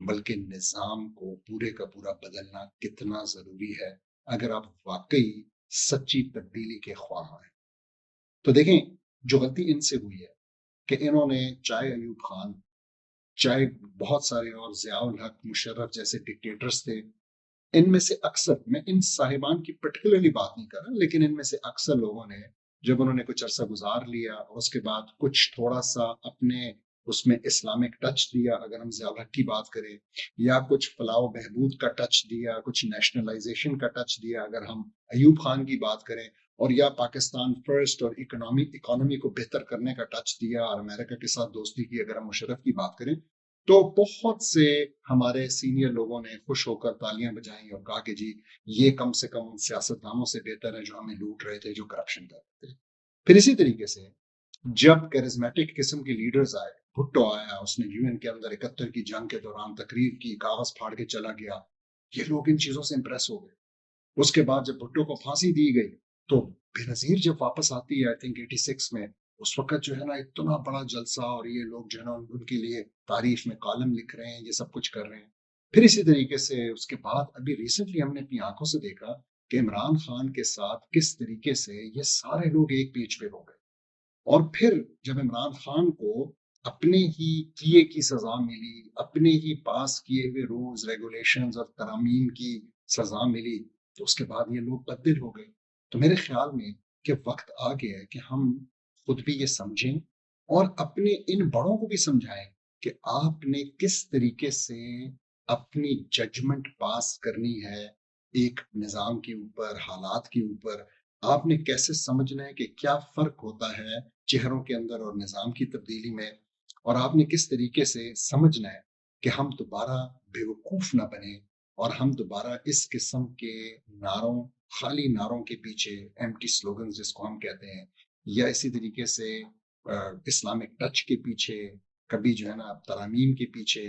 بلکہ نظام کو پورے کا پورا بدلنا کتنا ضروری ہے اگر آپ واقعی سچی تبدیلی کے خواہاں ہیں۔ تو دیکھیں، جو غلطی ان سے ہوئی ہے کہ انہوں نے چاہے ایوب خان، چاہے بہت سارے اور ضیاء الحق، مشرف جیسے ڈکٹیٹرز تھے، ان میں سے اکثر، میں ان صاحبان کی پرٹیکولرلی بات نہیں کر رہا، لیکن ان میں سے اکثر لوگوں نے جب انہوں نے کچھ عرصہ گزار لیا اور اس کے بعد کچھ تھوڑا سا اپنے اس میں اسلامک ٹچ دیا، اگر ہم ضیاء الحق کی بات کریں، یا کچھ فلاح و بہبود کا ٹچ دیا، کچھ نیشنلائزیشن کا ٹچ دیا اگر ہم ایوب خان کی بات کریں، اور یا پاکستان فرسٹ اور اکانومی کو بہتر کرنے کا ٹچ دیا، اور امریکہ کے ساتھ دوستی کی اگر ہم مشرف کی بات کریں، تو بہت سے ہمارے سینئر لوگوں نے خوش ہو کر تالیاں بجائیں اور کہا کہ جی یہ کم سے کم ان سیاستدانوں سے بہتر ہے جو ہمیں لوٹ رہے تھے، جو کرپشن کر رہے تھے۔ پھر اسی طریقے سے جب کرزمیٹک قسم کے لیڈرز آئے، بھٹو آیا، اس نے UN کے اندر 71 کی جنگ کے دوران تقریر کی، کاغذ پھاڑ کے چلا گیا، یہ لوگ ان چیزوں سے امپریس ہو گئے۔ اس کے بعد جب بھٹو کو پھانسی دی گئی تو بے نظیر جب واپس آتی ہے، I think 86 میں، اس وقت جو ہے نا اتنا بڑا جلسہ، اور یہ لوگ جو ہے نا ان کے لیے تاریخ میں کالم لکھ رہے ہیں، یہ سب کچھ کر رہے ہیں۔ پھر اسی طریقے سے اس کے بعد ابھی ریسنٹلی ہم نے اپنی آنکھوں سے دیکھا کہ عمران خان کے ساتھ کس طریقے سے یہ سارے لوگ ایک پیج پہ ہو گئے، اور پھر جب عمران خان کو اپنے ہی کیے کی سزا ملی، اپنے ہی پاس کیے ہوئے رولز ریگولیشنز اور ترامیم کی سزا ملی، تو اس کے بعد یہ لوگ بدل ہو گئے۔ تو میرے خیال میں کہ وقت آ گیا ہے کہ ہم خود بھی یہ سمجھیں اور اپنے ان بڑوں کو بھی سمجھائیں کہ آپ نے کس طریقے سے اپنی ججمنٹ پاس کرنی ہے ایک نظام کے اوپر، حالات کے اوپر۔ آپ نے کیسے سمجھنا ہے کہ کیا فرق ہوتا ہے چہروں کے اندر اور نظام کی تبدیلی میں، اور آپ نے کس طریقے سے سمجھنا ہے کہ ہم دوبارہ بیوقوف نہ بنیں اور ہم دوبارہ اس قسم کے نعروں، خالی نعروں کے پیچھے، ایمٹی سلوگنز جس کو ہم کہتے ہیں، یا اسی طریقے سے اسلامک ٹچ کے پیچھے، کبھی جو ہے نا ترامیم کے پیچھے،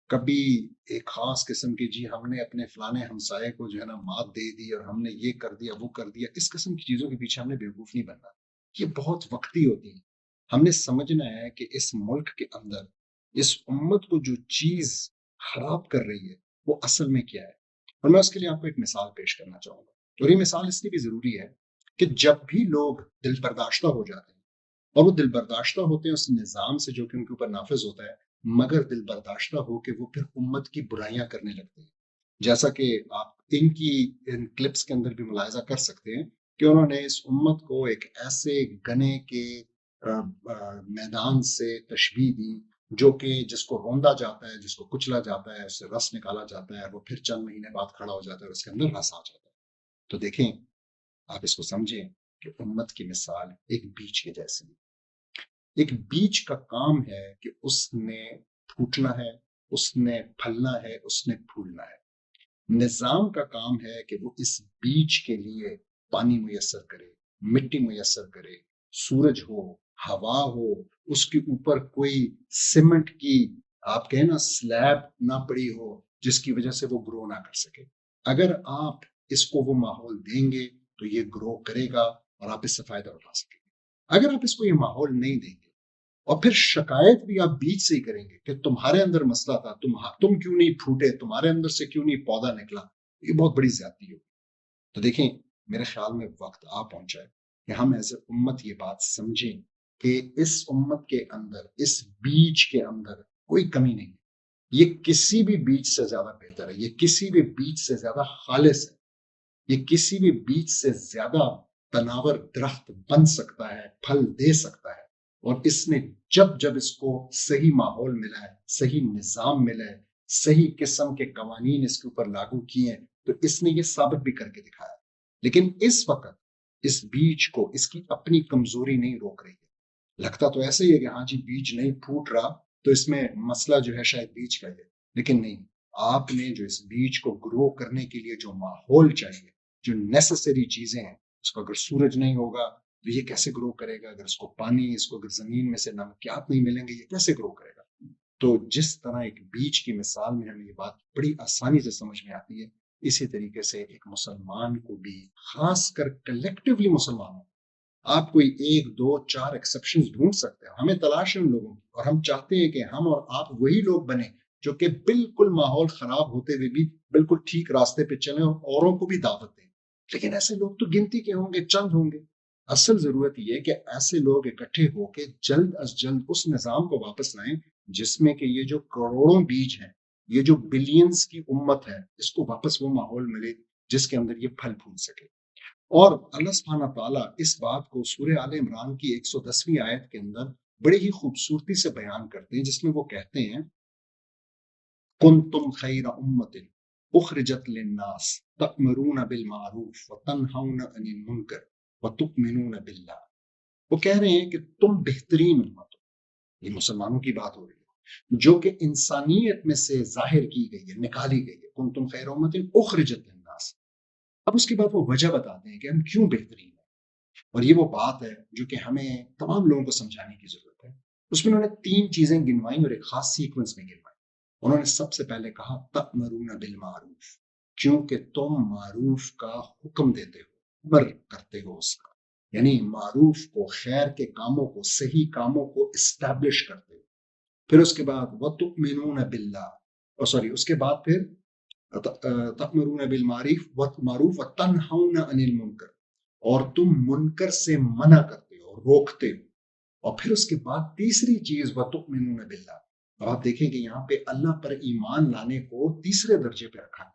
کبھی ایک خاص قسم کی جی ہم نے اپنے فلانے ہمسائے کو جو ہے نا مات دے دی اور ہم نے یہ کر دیا وہ کر دیا، اس قسم کی چیزوں کے پیچھے ہم نے بیوقوف نہیں بننا۔ یہ بہت وقتی ہوتی ہے۔ ہم نے سمجھنا ہے کہ اس ملک کے اندر اس امت کو جو چیز خراب کر رہی ہے وہ اصل میں کیا ہے۔ اور میں اس کے لیے آپ کو ایک مثال پیش کرنا چاہوں گا، اور یہ مثال اس لیے بھی ضروری ہے کہ جب بھی لوگ دل برداشتہ ہو جاتے ہیں، اور وہ دل برداشتہ ہوتے ہیں اس نظام سے جو کہ ان کے اوپر نافذ ہوتا ہے، مگر دل برداشتہ ہو کہ وہ پھر امت کی برائیاں کرنے لگتے ہیں، جیسا کہ آپ ان کلپس کے اندر بھی ملاحظہ کر سکتے ہیں کہ انہوں نے اس امت کو ایک ایسے گنے کے میدان سے تشبیہ دی جو کہ جس کو روندا جاتا ہے، جس کو کچلا جاتا ہے، اس سے رس نکالا جاتا ہے، وہ پھر چند مہینے بعد کھڑا ہو جاتا ہے اور اس کے اندر رس آ جاتا ہے۔ تو دیکھیں، آپ اس کو سمجھیں کہ امت کی مثال ایک بیج کے جیسی ہے۔ ایک بیج کا کام ہے کہ اس نے پھوٹنا ہے، اس نے پھلنا ہے، اس نے پھولنا ہے۔ نظام کا کام ہے کہ وہ اس بیج کے لیے پانی میسر کرے، مٹی میسر کرے، سورج ہو، ہوا ہو، اس کے اوپر کوئی سیمنٹ کی آپ کہیں نا سلیب نہ پڑی ہو جس کی وجہ سے وہ گرو نہ کر سکے۔ اگر آپ اس کو وہ ماحول دیں گے تو یہ گرو کرے گا اور آپ اس سے فائدہ اٹھا سکیں گے۔ اگر آپ اس کو یہ ماحول نہیں دیں گے اور پھر شکایت بھی آپ بیج سے ہی کریں گے کہ تمہارے اندر مسئلہ تھا، تم کیوں نہیں پھوٹے، تمہارے اندر سے کیوں نہیں پودا نکلا، یہ بہت بڑی زیادتی ہوگی۔ تو دیکھیں، میرے خیال میں وقت آ پہنچا ہے کہ ہم ایز اے امت یہ بات سمجھیں کہ اس امت کے اندر، اس بیج کے اندر کوئی کمی نہیں ہے۔ یہ کسی بھی بیج سے زیادہ بہتر ہے، یہ کسی بھی بیج سے زیادہ خالص ہے، یہ کسی بھی بیج سے زیادہ تناور درخت بن سکتا ہے، پھل دے سکتا ہے۔ اور اس نے جب اس کو صحیح ماحول ملا ہے، صحیح نظام ملا ہے، صحیح قسم کے قوانین اس کے اوپر لاگو کیے ہیں، تو اس نے یہ ثابت بھی کر کے دکھایا۔ لیکن اس وقت اس بیج کو اس کی اپنی کمزوری نہیں روک رہی ہے۔ لگتا تو ایسا ہی ہے کہ ہاں جی بیج نہیں پھوٹ رہا تو اس میں مسئلہ جو ہے شاید بیج کا ہے، لیکن نہیں، آپ نے جو اس بیج کو گرو کرنے کے لیے جو ماحول چاہیے، جو نیسیسری چیزیں ہیں، اس کو اگر سورج نہیں ہوگا تو یہ کیسے گرو کرے گا؟ اگر اس کو پانی، اس کو اگر زمین میں سے نمکیات نہیں ملیں گے، یہ کیسے گرو کرے گا؟ تو جس طرح ایک بیج کی مثال میں ہمیں یہ بات بڑی آسانی سے سمجھ میں آتی ہے، اسی طریقے سے ایک مسلمان کو بھی، خاص کر کلیکٹیولی مسلمانوں، آپ کوئی 1 2 4 ایکسیپشنز ڈھونڈ سکتے ہیں، ہمیں تلاش ہے ان لوگوں کی، اور ہم چاہتے ہیں کہ ہم اور آپ وہی لوگ بنیں جو کہ بالکل ماحول خراب ہوتے ہوئے بھی بالکل ٹھیک راستے پہ چلیں اور اوروں کو بھی دعوت دیں. لیکن ایسے لوگ تو گنتی کے ہوں گے, چند ہوں گے. اصل ضرورت یہ ہے کہ ایسے لوگ اکٹھے ہو کے جلد از جلد اس نظام کو واپس لائیں جس میں کہ یہ جو کروڑوں بیج ہیں, یہ جو بلینز کی امت ہے, اس کو واپس وہ ماحول ملے جس کے اندر یہ پھل پھول سکے. اور اللہ سبحانہ تعالیٰ اس بات کو سورہ آل عمران کی 110ویں آیت کے اندر بڑے ہی خوبصورتی سے بیان کرتے ہیں, جس میں وہ کہتے ہیں کنتم خیر امت اخرجت للناس تأمرون بالمعروف وتنہون عن المنکر وتؤمنون باللہ. وہ کہہ رہے ہیں کہ تم بہترین امت ہو, یہ مسلمانوں کی بات ہو رہی ہے, جو کہ انسانیت میں سے ظاہر کی گئی ہے, نکالی گئی ہے. کنتم خیر امت اخرجت للناس. اب اس کے بعد وہ وجہ بتاتے ہیں کہ ہم کیوں بہترین ہیں, اور یہ وہ بات ہے جو کہ ہمیں تمام لوگوں کو سمجھانے کی ضرورت ہے. اس میں انہوں نے 3 چیزیں گنوائیں اور ایک خاص سیکوینس میں گنوائی. انہوں نے سب سے پہلے کہا تأمرون بالمعروف, کیونکہ تم معروف کا حکم دیتے ہو, امر کرتے ہو اس کا, یعنی معروف کو, خیر کے کاموں کو, صحیح کاموں کو اسٹیبلش کرتے ہو. پھر اس کے بعد وتؤمنون باللہ, اس کے بعد پھر تأمرون بالمعروف وتنہون عن المنکر, اور تم منکر سے منع کرتے ہو, روکتے ہو. اور پھر اس کے بعد تیسری چیز وتؤمنون باللہ. اب آپ دیکھیں کہ یہاں پہ اللہ پر ایمان لانے کو تیسرے درجے پہ رکھا ہے,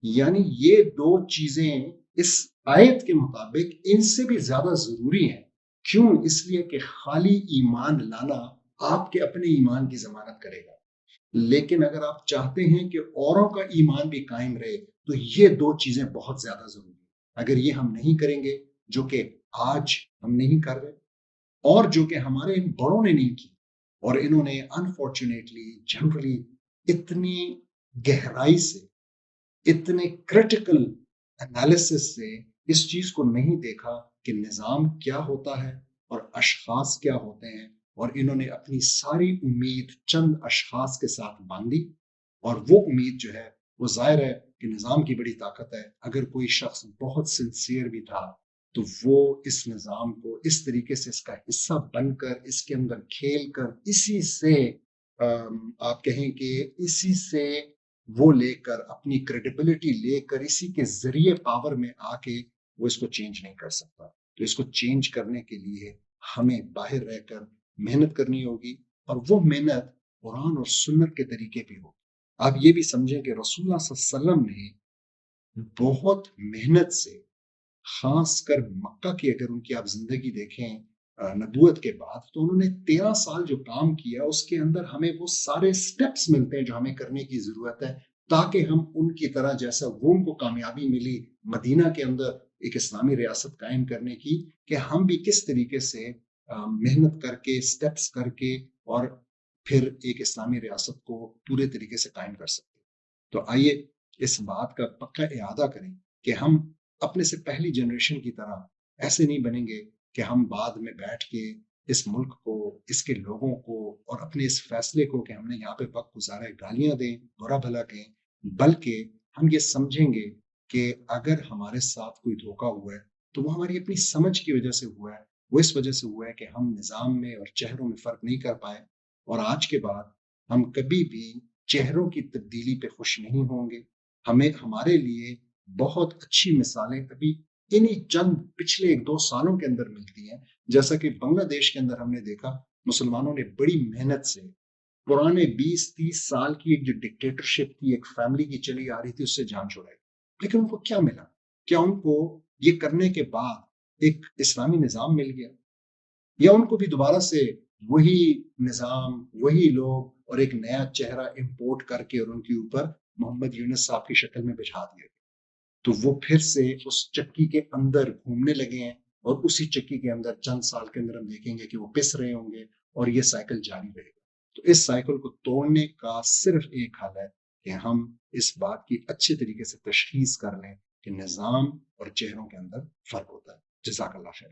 یعنی یہ 2 چیزیں اس آیت کے مطابق ان سے بھی زیادہ ضروری ہیں. کیوں؟ اس لیے کہ خالی ایمان لانا آپ کے اپنے ایمان کی ضمانت کرے گا, لیکن اگر آپ چاہتے ہیں کہ اوروں کا ایمان بھی قائم رہے تو یہ 2 چیزیں بہت زیادہ ضروری ہیں. اگر یہ ہم نہیں کریں گے, جو کہ آج ہم نہیں کر رہے, اور جو کہ ہمارے ان بڑوں نے نہیں کی, اور انہوں نے انفارچونیٹلی جنرلی اتنی گہرائی سے, اتنے کریٹیکل انالیسس سے اس چیز کو نہیں دیکھا کہ نظام کیا ہوتا ہے اور اشخاص کیا ہوتے ہیں, اور انہوں نے اپنی ساری امید چند اشخاص کے ساتھ باندھی. اور وہ امید جو ہے وہ ظاہر ہے کہ نظام کی بڑی طاقت ہے. اگر کوئی شخص بہت سنسیئر بھی تھا تو وہ اس نظام کو اس طریقے سے اس کا حصہ بن کر, اس کے اندر کھیل کر, اسی سے آپ کہیں کہ اسی سے وہ لے کر, اپنی کریڈیبلٹی لے کر, اسی کے ذریعے پاور میں آ کے وہ اس کو چینج نہیں کر سکتا. تو اس کو چینج کرنے کے لیے ہمیں باہر رہ کر محنت کرنی ہوگی, اور وہ محنت قرآن اور سنت کے طریقے پہ ہوگی. آپ یہ بھی سمجھیں کہ رسول اللہ صلی اللہ علیہ وسلم نے بہت محنت سے, خاص کر مکہ کی اگر ان کی آپ زندگی دیکھیں نبوت کے بعد, تو انہوں نے 13 سال جو کام کیا اس کے اندر ہمیں وہ سارے سٹیپس ملتے ہیں جو ہمیں کرنے کی ضرورت ہے, تاکہ ہم ان کی طرح, جیسا وہ ان کو کامیابی ملی مدینہ کے اندر ایک اسلامی ریاست قائم کرنے کی, کہ ہم بھی کس طریقے سے محنت کر کے, سٹیپس کر کے, اور پھر ایک اسلامی ریاست کو پورے طریقے سے قائم کر سکتے. تو آئیے اس بات کا پکا اعادہ کریں کہ ہم اپنے سے پہلی جنریشن کی طرح ایسے نہیں بنیں گے کہ ہم بعد میں بیٹھ کے اس ملک کو, اس کے لوگوں کو, اور اپنے اس فیصلے کو کہ ہم نے یہاں پہ وقت گزارا ہے گالیاں دیں, برا بھلا کہیں, بلکہ ہم یہ سمجھیں گے کہ اگر ہمارے ساتھ کوئی دھوکا ہوا ہے تو وہ ہماری اپنی سمجھ کی وجہ سے ہوا ہے, وہ اس وجہ سے ہوا ہے کہ ہم نظام میں اور چہروں میں فرق نہیں کر پائے. اور آج کے بعد ہم کبھی بھی چہروں کی تبدیلی پہ خوش نہیں ہوں گے. ہمیں ہمارے لیے بہت اچھی مثالیں ابھی انہی چند پچھلے 1-2 سالوں کے اندر ملتی ہیں, جیسا کہ بنگلہ دیش کے اندر ہم نے دیکھا مسلمانوں نے بڑی محنت سے پرانے 20-30 سال کی ایک جو ڈکٹیٹرشپ تھی, ایک فیملی کی چلی آ رہی تھی, اس سے جان چھڑائی. لیکن ان کو کیا ملا؟ کیا ان کو یہ کرنے کے بعد ایک اسلامی نظام مل گیا, یا ان کو بھی دوبارہ سے وہی نظام, وہی لوگ, اور ایک نیا چہرہ امپورٹ کر کے اور ان کے اوپر محمد یونس صاحب کی شکل میں بچھا دیا گیا؟ تو وہ پھر سے اس چکی کے اندر گھومنے لگے ہیں, اور اسی چکی کے اندر چند سال کے اندر ہم دیکھیں گے کہ وہ پس رہے ہوں گے, اور یہ سائیکل جاری رہے گا. تو اس سائیکل کو توڑنے کا صرف ایک حل ہے کہ ہم اس بات کی اچھے طریقے سے تشخیص کر لیں کہ نظام اور چہروں کے اندر فرق ہوتا ہے. جزاک اللہ خیر.